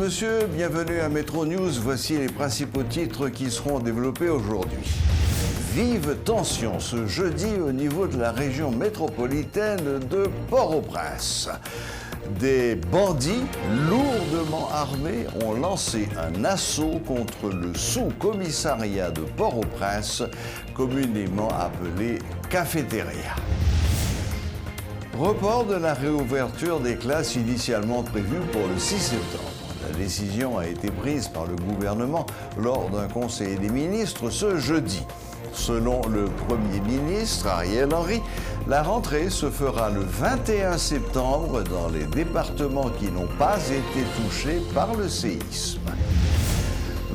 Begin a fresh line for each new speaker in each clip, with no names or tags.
Monsieur, bienvenue à Métro News. Voici les principaux titres qui seront développés aujourd'hui. Vive tension ce jeudi au niveau de la région métropolitaine de Port-au-Prince. Des bandits lourdement armés ont lancé un assaut contre le sous-commissariat de Port-au-Prince, communément appelé Cafétéria. Report de la réouverture des classes initialement prévues pour le 6 septembre. La décision a été prise par le gouvernement lors d'un conseil des ministres ce jeudi. Selon le Premier ministre Ariel Henry, la rentrée se fera le 21 septembre dans les départements qui n'ont pas été touchés par le séisme.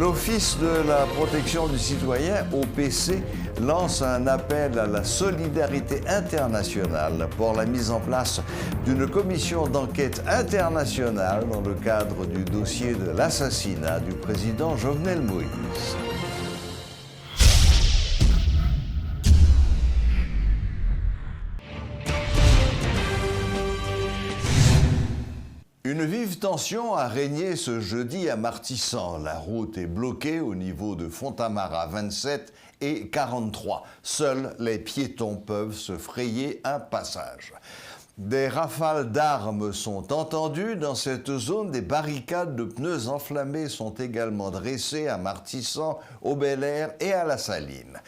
L'Office de la protection du citoyen, OPC, lance un appel à la solidarité internationale pour la mise en place d'une commission d'enquête internationale dans le cadre du dossier de l'assassinat du président Jovenel Moïse. Une vive tension a régné ce jeudi à Martissan. La route est bloquée au niveau de Fontamara 27 et 43. Seuls les piétons peuvent se frayer un passage. Des rafales d'armes sont entendues dans cette zone. Des barricades de pneus enflammés sont également dressées à Martissan, au Bel-Air et à La Saline.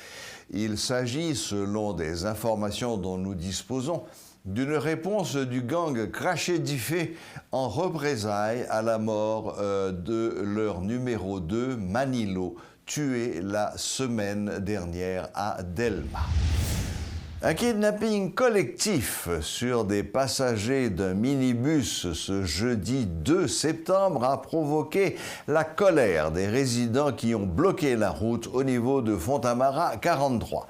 Il s'agit, selon des informations dont nous disposons, d'une réponse du gang Craché Diffé en représailles à la mort de leur numéro 2, Manilo, tué la semaine dernière à Delma. Un kidnapping collectif sur des passagers d'un minibus ce jeudi 2 septembre a provoqué la colère des résidents qui ont bloqué la route au niveau de Fontamara 43.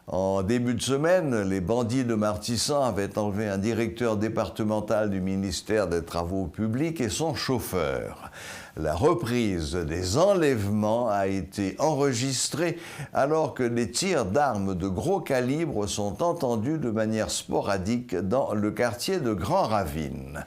En début de semaine, les bandits de Martissan avaient enlevé un directeur départemental du ministère des Travaux publics et son chauffeur. La reprise des enlèvements a été enregistrée alors que des tirs d'armes de gros calibre sont entendus de manière sporadique dans le quartier de Grand Ravine.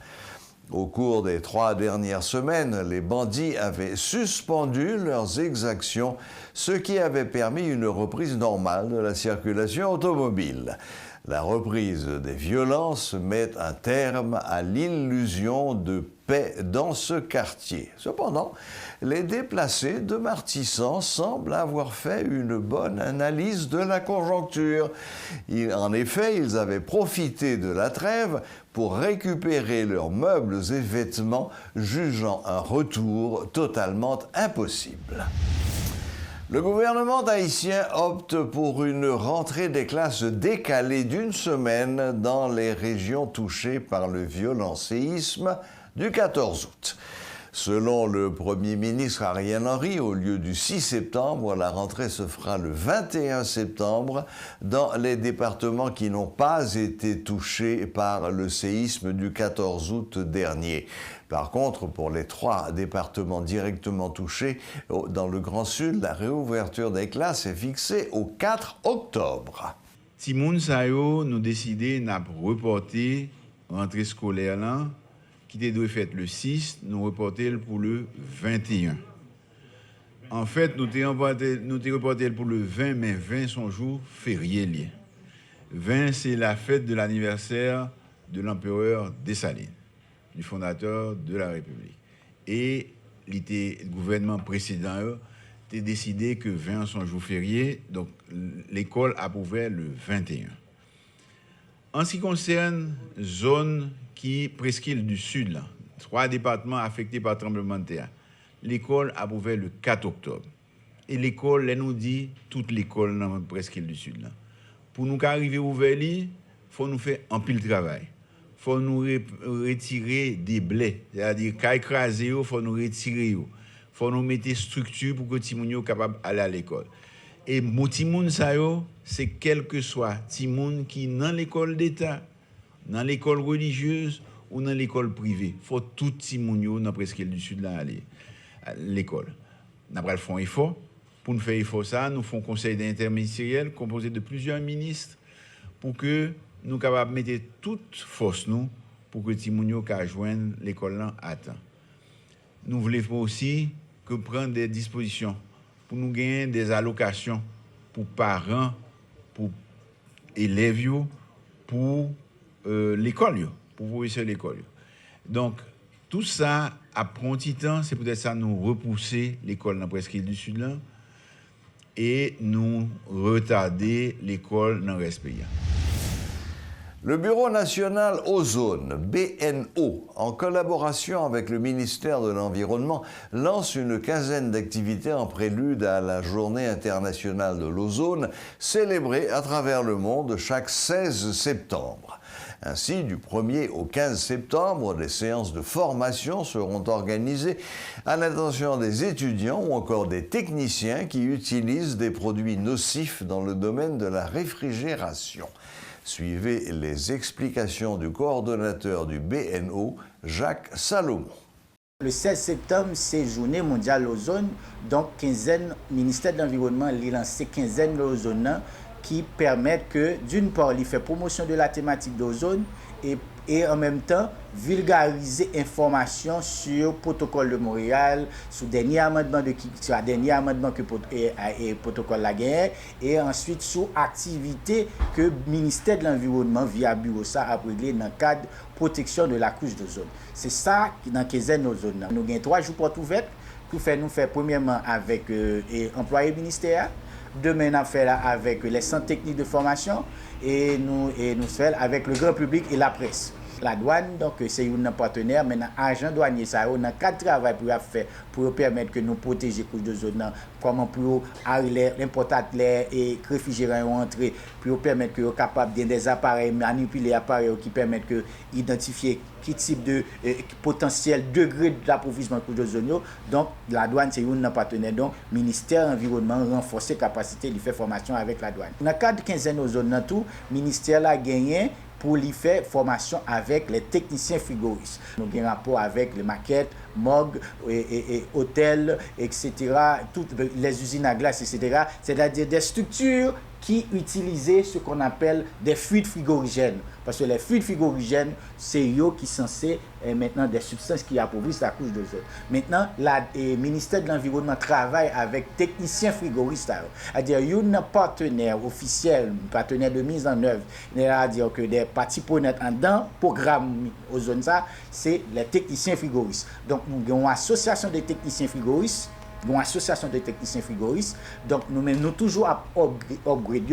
Au cours des 3 dernières semaines, les bandits avaient suspendu leurs exactions, ce qui avait permis une reprise normale de la circulation automobile. La reprise des violences met un terme à l'illusion de paix dans ce quartier. Cependant, les déplacés de Martissan semblent avoir fait une bonne analyse de la conjoncture. En effet, ils avaient profité de la trêve pour récupérer leurs meubles et vêtements, jugeant un retour totalement impossible. Le gouvernement haïtien opte pour une rentrée des classes décalée d'1 semaine dans les régions touchées par le violent séisme du 14 août. Selon le Premier ministre Ariel Henry, au lieu du 6 septembre, la rentrée se fera le 21 septembre dans les départements qui n'ont pas été touchés par le séisme du 14 août dernier. Par contre, pour les 3 départements directement touchés, dans le Grand Sud, la réouverture des classes est fixée au 4 octobre.
Si moun sa yo nous décidé n'a reporter rentrée scolaire là, qui était faite le 6, nous reporter pour le 21. En fait, nous t'ai reporté pour le 20, mais 20 son jour férié lié. 20 c'est la fête de l'anniversaire de l'empereur Dessalines, du fondateur de la République. Et le gouvernement précédent a décidé que 20 son jour férié, donc l'école a ouvert le 21. En ce qui concerne zone qui presqu'île du Sud, là, 3 départements affectés par tremblement de terre, l'école a ouvert le 4 octobre. Et l'école, elle nous dit, toute l'école dans la presqu'île du Sud. Là. Pour nous arriver à ouvrir, il faut nous faire un pile travail. Il faut nous retirer des blés, c'est-à-dire qu'à écraser, il faut nous retirer. Il faut nous mettre structure pour que Timoun soit capable d'aller à l'école. Et Timoun, c'est quel que soit Timoun qui est dans l'école d'État, dans l'école religieuse ou dans l'école privée. Il faut tout Timoun dans presqu'île du Sud là aller à l'école. Nous avons fait un effort. Pour nous faire effort ça, nous faisons un conseil interministériel composé de plusieurs ministres pour que nous capables de mettre toute force nous pour que Timoun puisse joindre l'école là à temps. nous voulons aussi que prendre des dispositions pour nous gagner des allocations pour parents, pour élèves, pour l'école, pour professeurs de l'école. Donc, tout ça, à prendre un petit temps, c'est peut-être ça nous repousser l'école dans la presqu'île du Sud là, et nous retarder l'école dans le reste pays.
Le Bureau national Ozone, BNO, en collaboration avec le ministère de l'Environnement, lance une quinzaine d'activités en prélude à la Journée internationale de l'ozone, célébrée à travers le monde chaque 16 septembre. Ainsi, du 1er au 15 septembre, des séances de formation seront organisées à l'attention des étudiants ou encore des techniciens qui utilisent des produits nocifs dans le domaine de la réfrigération. Suivez les explications du coordonnateur du BNO, Jacques Salomon.
Le 16 septembre, c'est Journée mondiale ozone, donc quinzaine, ministère de l'Environnement a lancé quinzaine de l'ozone qui permettent que, d'une part, il fait promotion de la thématique d'ozone et en même temps, vulgariser information sur le protocole de Montréal, sur le dernier amendement que le protocole la gagné, et ensuite sur l'activité que le ministère de l'Environnement, via Bureau ça, a réglé dans le cadre de protection de la couche d'ozone. C'est ça dans la quinzaine d'ozone. Nous avons 3 jours portes ouvertes. Nous faisons premièrement avec les employés ministériels. Demain, nous faisons avec les centres techniques de formation et nous faisons avec le grand public et la presse. La douane, donc c'est un partenaire, maintenant, agent douanier, ça, on a 4 travail pour faire pour permettre que nous protéger les couches de zone, comment pour l'important l'air et réfrigérants entrer, pour permettre que nous capables des appareils, manipuler les appareils qui permettent d'identifier quel type de potentiel degré d'approvisionnement de zone. Donc, la douane, c'est un partenaire. Donc, le ministère de l'Environnement renforcer la capacité de faire formation avec la douane. Dans le cadre de 15 ans, le ministère a gagné pour lui faire formation avec les techniciens frigoristes. Nous avons un rapport avec les maquettes, MOG, et hôtels, etc., toutes les usines à glace, etc. C'est-à-dire des structures qui utilisaient ce qu'on appelle des fluides frigorigènes. Parce que les fluides frigorigènes, c'est eux qui sont censés maintenant des substances qui appauvrissent la couche d'ozone. Maintenant, le ministère de l'Environnement travaille avec techniciens frigoristes. C'est-à-dire, il y a un partenaire officiel, un partenaire de mise en œuvre, c'est-à-dire que des parties prenantes dans le programme ozone, c'est les techniciens frigoristes. Donc, nous avons une association de techniciens frigoristes. Une association de techniciens frigoristes. Donc, nous toujours à upgrade,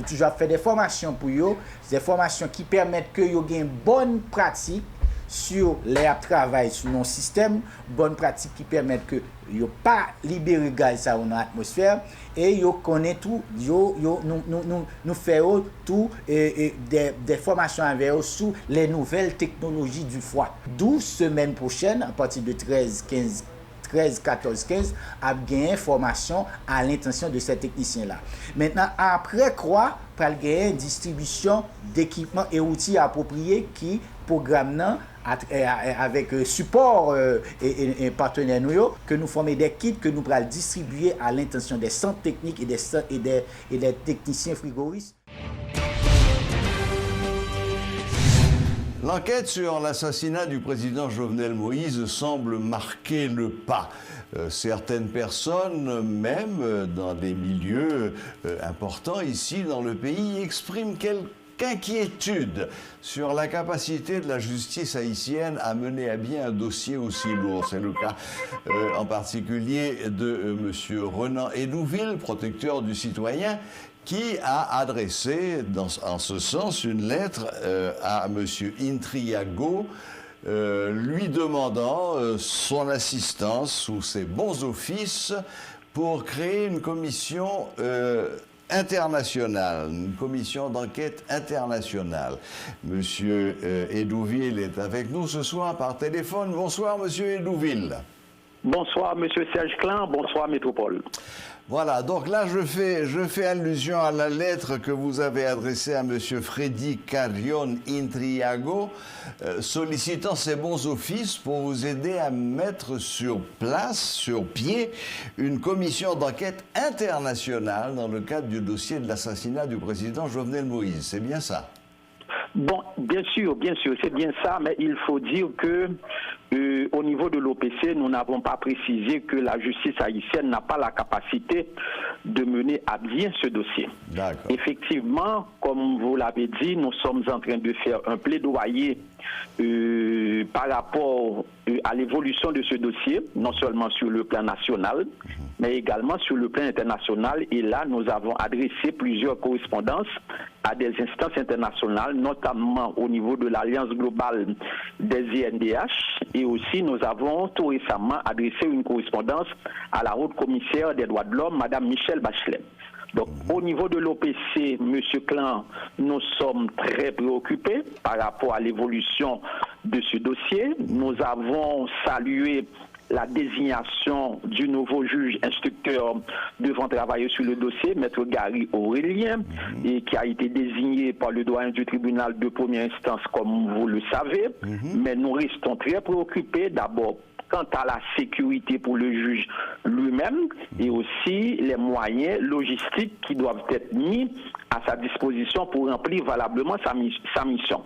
toujours à faire des formations pour eux, des formations qui permettent que vous ayez une bonne pratique sur les travail sur nos systèmes, bonne pratique qui permettent que vous pas libérer gaz dans l'atmosphère et vous connaissez tout, nous faisons tout des formations avec eux sur les nouvelles technologies du froid. 12 semaines prochaines, à partir de 13, 14, 15, a gagné formation à l'intention de ces techniciens-là. Maintenant, après quoi, pour gagner distribution d'équipements et outils appropriés qui programme avec support et partenaires nous que nous formons des kits que nous pourrons distribuer à l'intention des centres techniques et des techniciens frigoristes.
L'enquête sur l'assassinat du président Jovenel Moïse semble marquer le pas. Certaines personnes, même dans des milieux importants ici dans le pays, expriment quelques inquiétudes sur la capacité de la justice haïtienne à mener à bien un dossier aussi lourd. C'est le cas en particulier de M. Renan Edouville, protecteur du citoyen, qui a adressé en ce sens une lettre à M. Intriago, lui demandant son assistance ou ses bons offices pour créer une commission internationale, une commission d'enquête internationale. Monsieur Edouville est avec nous ce soir par téléphone. Bonsoir, Monsieur Edouville.
Bonsoir, Monsieur Serge Klein. Bonsoir, Métropole.
Voilà, donc là, je fais allusion à la lettre que vous avez adressée à M. Freddy Carrion Intriago, sollicitant ses bons offices pour vous aider à mettre sur pied, une commission d'enquête internationale dans le cadre du dossier de l'assassinat du président Jovenel Moïse. C'est bien ça?
Bon, bien sûr, c'est bien ça, mais il faut dire que au niveau de l'OPC, nous n'avons pas précisé que la justice haïtienne n'a pas la capacité de mener à bien ce dossier. Effectivement, comme vous l'avez dit, nous sommes en train de faire un plaidoyer par rapport à l'évolution de ce dossier, non seulement sur le plan national, mais également sur le plan international. Et là, nous avons adressé plusieurs correspondances à des instances internationales, notamment au niveau de l'Alliance globale des INDH. Et aussi, nous avons tout récemment adressé une correspondance à la haute commissaire des droits de l'homme, Mme Michelle Bachelet. Donc, au niveau de l'OPC, M. Clan, nous sommes très préoccupés par rapport à l'évolution de ce dossier. Nous avons salué la désignation du nouveau juge instructeur devant travailler sur le dossier, Maître Gary Aurélien, et qui a été désigné par le doyen du tribunal de première instance, comme vous le savez. Mais nous restons très préoccupés d'abord quant à la sécurité pour le juge lui-même et aussi les moyens logistiques qui doivent être mis à sa disposition pour remplir valablement sa mission.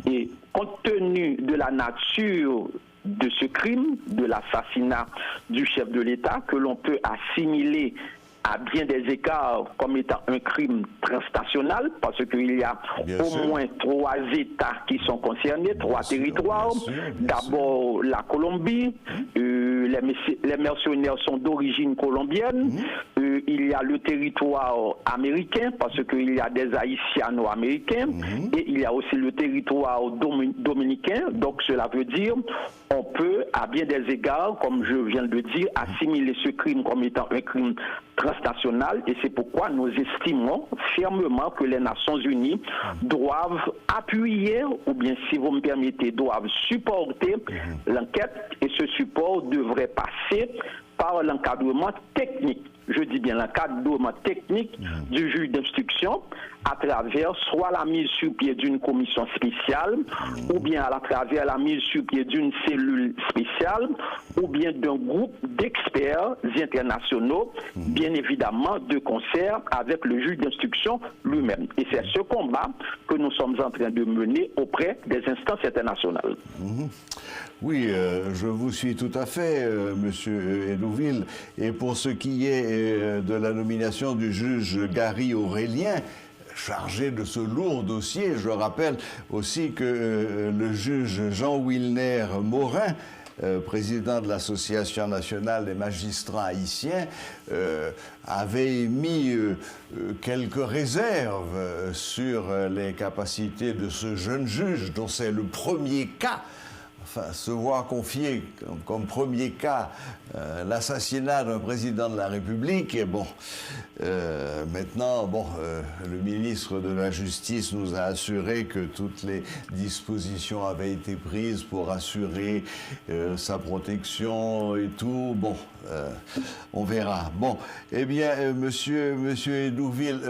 Et compte tenu de la nature de ce crime, de l'assassinat du chef de l'État, que l'on peut assimiler à bien des écarts comme étant un crime transnational, parce qu'il y a au moins 3 États qui sont concernés, 3 territoires. D'abord la Colombie, les mercenaires sont d'origine colombienne, il y a le territoire américain, parce qu'il y a des Haïtiano-américains, et il y a aussi le territoire dominicain. Donc cela veut dire on peut, à bien des égards, comme je viens de le dire, assimiler ce crime comme étant un crime transnational, et c'est pourquoi nous estimons fermement que les Nations Unies doivent appuyer, ou bien, si vous me permettez, doivent supporter l'enquête, et ce support devrait passer par l'encadrement technique. Je dis bien l'encadrement technique du juge d'instruction à travers soit la mise sur pied d'une commission spéciale, ou bien à travers la mise sur pied d'une cellule spéciale, ou bien d'un groupe d'experts internationaux, bien évidemment de concert avec le juge d'instruction lui-même. Et c'est ce combat que nous sommes en train de mener auprès des instances internationales.
Oui, je vous suis tout à fait, Monsieur Hédouville. Et pour ce qui est de la nomination du juge Gary Aurélien, chargé de ce lourd dossier, je rappelle aussi que le juge Jean-Wilner Morin, président de l'Association nationale des magistrats haïtiens, avait émis quelques réserves sur les capacités de ce jeune juge, dont c'est le premier cas. Enfin, se voir confier comme premier cas l'assassinat d'un président de la République. Et bon, maintenant, le ministre de la Justice nous a assuré que toutes les dispositions avaient été prises pour assurer sa protection et tout. Bon, on verra. Bon, eh bien, monsieur Hédouville,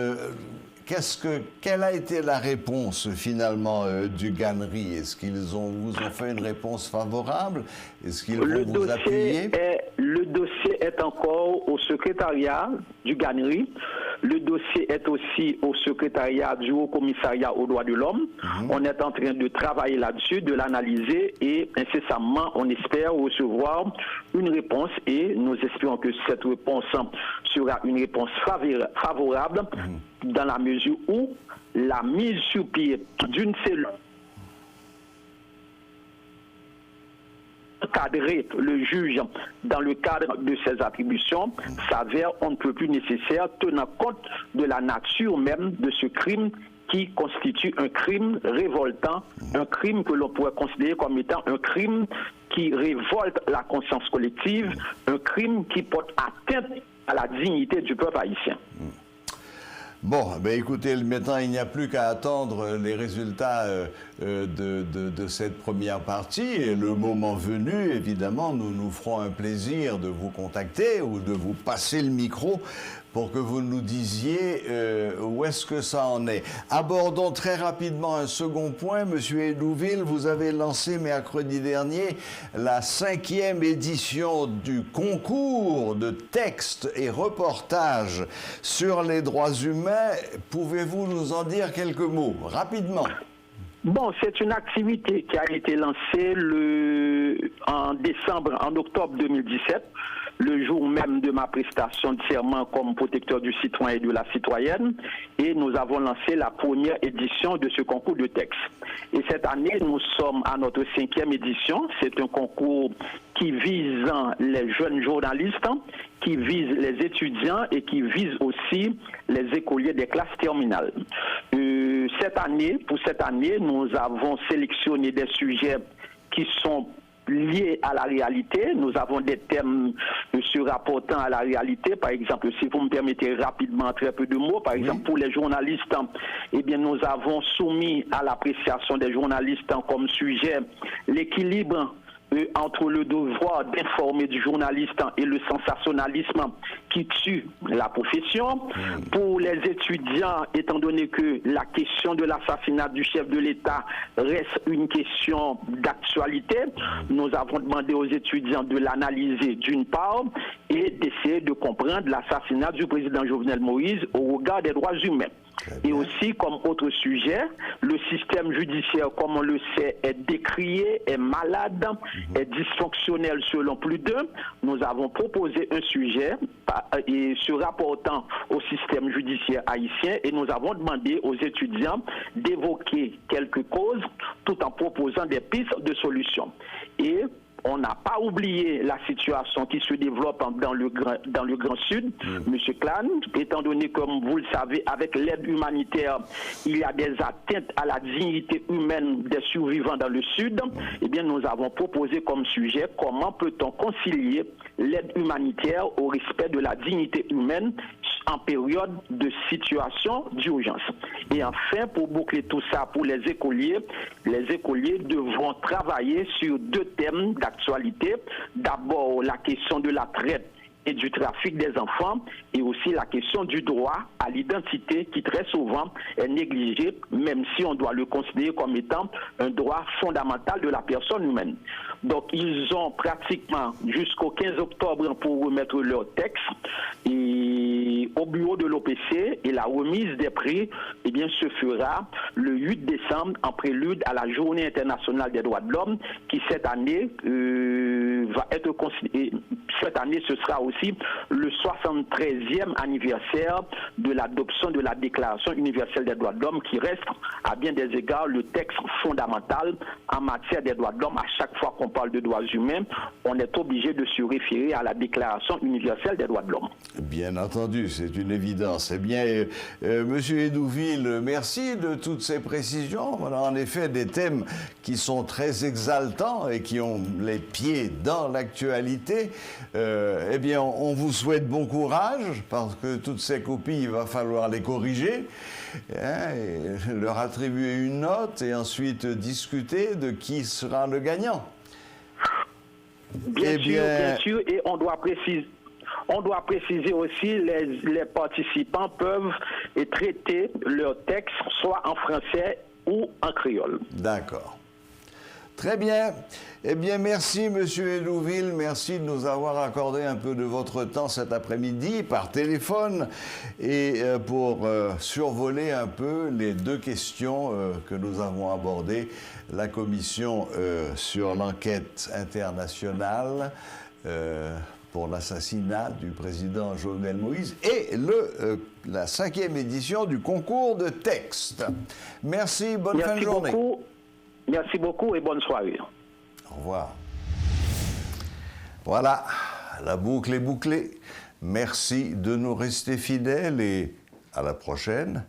quelle a été la réponse finalement du GANRI? Est-ce qu'ils vous ont fait une réponse favorable? Est-ce qu'ils vont vous appuyer?
Le dossier est encore au secrétariat du GANRI. Le dossier est aussi au secrétariat du Haut Commissariat aux droits de l'homme. On est en train de travailler là-dessus, de l'analyser et incessamment, on espère recevoir une réponse et nous espérons que cette réponse sera une réponse favorable dans la mesure où la mise sur pied d'une cellule encadrer le juge dans le cadre de ses attributions s'avère on ne peut plus nécessaire tenant compte de la nature même de ce crime qui constitue un crime révoltant, un crime que l'on pourrait considérer comme étant un crime qui révolte la conscience collective, un crime qui porte atteinte à la dignité du peuple haïtien.
Bon, ben écoutez, maintenant il n'y a plus qu'à attendre les résultats de cette première partie. Et le moment venu, évidemment, nous nous ferons un plaisir de vous contacter ou de vous passer le micro pour que vous nous disiez où est-ce que ça en est. Abordons très rapidement un second point. Monsieur Hédouville, vous avez lancé mercredi dernier la 5e édition du concours de textes et reportages sur les droits humains. Pouvez-vous nous en dire quelques mots, rapidement?
Bon, c'est une activité qui a été lancée en octobre 2017, le jour même de ma prestation de serment comme protecteur du citoyen et de la citoyenne, et nous avons lancé la première édition de ce concours de texte. Et cette année, nous sommes à notre 5e édition. C'est un concours qui vise les jeunes journalistes, qui vise les étudiants et qui vise aussi les écoliers des classes terminales. Pour cette année, nous avons sélectionné des sujets qui sont liés à la réalité. Nous avons des thèmes se rapportant à la réalité. Par exemple, si vous me permettez rapidement très peu de mots, par exemple, pour les journalistes, eh bien, nous avons soumis à l'appréciation des journalistes comme sujet l'équilibre entre le devoir d'informer du journaliste et le sensationnalisme qui tue la profession. Pour les étudiants, étant donné que la question de l'assassinat du chef de l'État reste une question d'actualité, nous avons demandé aux étudiants de l'analyser d'une part et d'essayer de comprendre l'assassinat du président Jovenel Moïse au regard des droits humains. Et aussi, comme autre sujet, le système judiciaire, comme on le sait, est décrié, est malade, est dysfonctionnel selon plus d'un. Nous avons proposé un sujet se rapportant au système judiciaire haïtien et nous avons demandé aux étudiants d'évoquer quelques causes tout en proposant des pistes de solutions. Et on n'a pas oublié la situation qui se développe dans le Grand Sud, M. Clan, étant donné, comme vous le savez, avec l'aide humanitaire, il y a des atteintes à la dignité humaine des survivants dans le Sud. Eh bien, nous avons proposé comme sujet comment peut-on concilier l'aide humanitaire au respect de la dignité humaine en période de situation d'urgence. Et enfin, pour boucler tout ça pour les écoliers devront travailler sur 2 thèmes d'actualité. D'abord, la question de la traite et du trafic des enfants et aussi la question du droit à l'identité qui très souvent est négligé, même si on doit le considérer comme étant un droit fondamental de la personne humaine. Donc ils ont pratiquement jusqu'au 15 octobre pour remettre leur texte et au bureau de l'OPC, et la remise des prix se fera le 8 décembre en prélude à la Journée internationale des droits de l'homme qui cette année va être considérée. Cette année, ce sera aussi le 73e anniversaire de l'adoption de la Déclaration universelle des droits de l'homme qui reste à bien des égards le texte fondamental en matière des droits de l'homme. À chaque fois qu'on parle de droits humains, on est obligé de se référer à la Déclaration universelle des droits de l'homme.
Bien entendu, c'est une évidence. Eh bien, Monsieur Hédouville, merci de toutes ces précisions. On a en effet des thèmes qui sont très exaltants et qui ont les pieds dans l'actualité. Eh bien, on vous souhaite bon courage, parce que toutes ces copies, il va falloir les corriger, et leur attribuer une note et ensuite discuter de qui sera le gagnant.
Bien sûr, et on doit préciser aussi, les participants peuvent traiter leur texte soit en français ou en créole.
D'accord. Très bien. Eh bien, merci, Monsieur Hédouville. Merci de nous avoir accordé un peu de votre temps cet après-midi par téléphone et pour survoler un peu les 2 questions que nous avons abordées. La commission sur l'enquête internationale pour l'assassinat du président Jovenel Moïse et la 5e édition du concours de texte. Merci, bonne fin de journée.
Merci beaucoup et bonne soirée.
Au revoir. Voilà, la boucle est bouclée. Merci de nous rester fidèles et à la prochaine,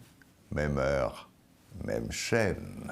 même heure, même chaîne.